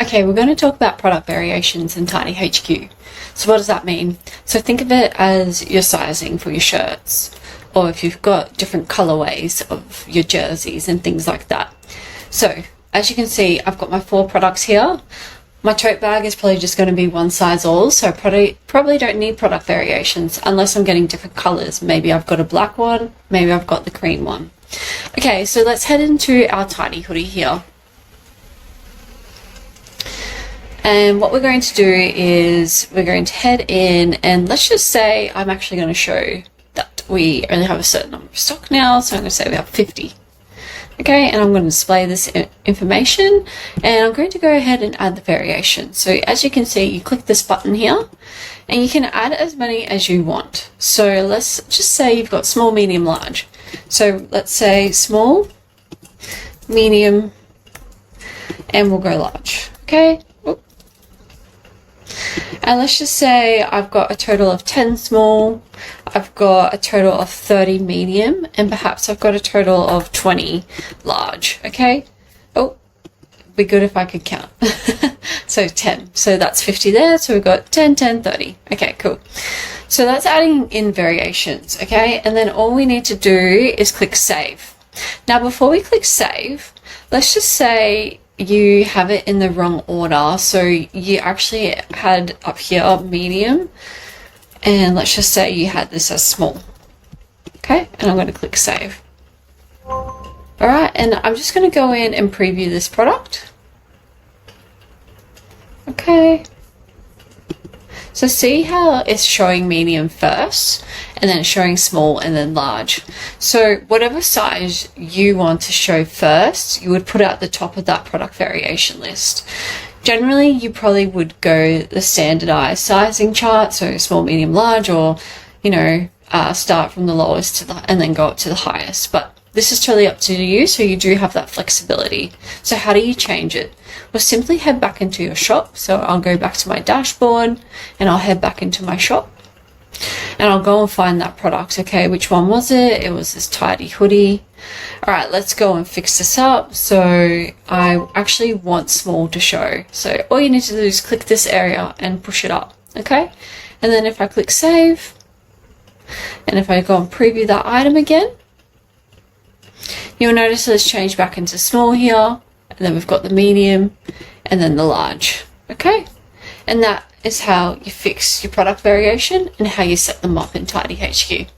Okay, we're going to talk about product variations in TidyHQ. So what does that mean? So think of it as your sizing for your shirts, or if you've got different colorways of your jerseys and things like that. So as you can see, I've got my 4 products here. My tote bag is probably just going to be one size all, so I probably don't need product variations unless I'm getting different colors. Maybe I've got a black one, maybe I've got the cream one. Okay, so let's head into our tidy hoodie here. And what we're going to do is we're going to head in, and let's just say I'm actually going to show that we only have a certain number of stock now, so I'm going to say we have 50. Okay, and I'm going to display this information, and I'm going to go ahead and add the variation. So as you can see, you click this button here, and you can add as many as you want. So let's just say you've got small, medium, large. So let's say small, medium, and we'll go large. Okay. And let's just say I've got a total of 10 small, I've got a total of 30 medium, and perhaps I've got a total of 20 large, okay? Oh, it'd be good if I could count. So 10, so that's 50 there, so we've got 10, 10, 30. Okay, cool. So that's adding in variations, okay? And then all we need to do is click save. Now before we click save, let's just say you have it in the wrong order. So you actually had up here medium, and let's just say you had this as small. Okay, and I'm going to click save. Alright, and I'm just going to go in and preview this product. Okay. So see how it's showing medium first, and then it's showing small and then large. So whatever size you want to show first, you would put at the top of that product variation list. Generally, you probably would go the standardized sizing chart, so small, medium, large, or, you know, start from the lowest to the, and then go up to the highest. But this is totally up to you, so you do have that flexibility. So how do you change it? Well, simply head back into your shop. So I'll go back to my dashboard, and I'll head back into my shop, and I'll go and find that product. Okay, which one was it? It was this tidy hoodie. All right, let's go and fix this up. So I actually want small to show. So all you need to do is click this area and push it up. Okay, and then if I click save, and if I go and preview that item again, you'll notice that it's changed back into small here, and then we've got the medium, and then the large. Okay, and that is how you fix your product variation and how you set them up in TidyHQ.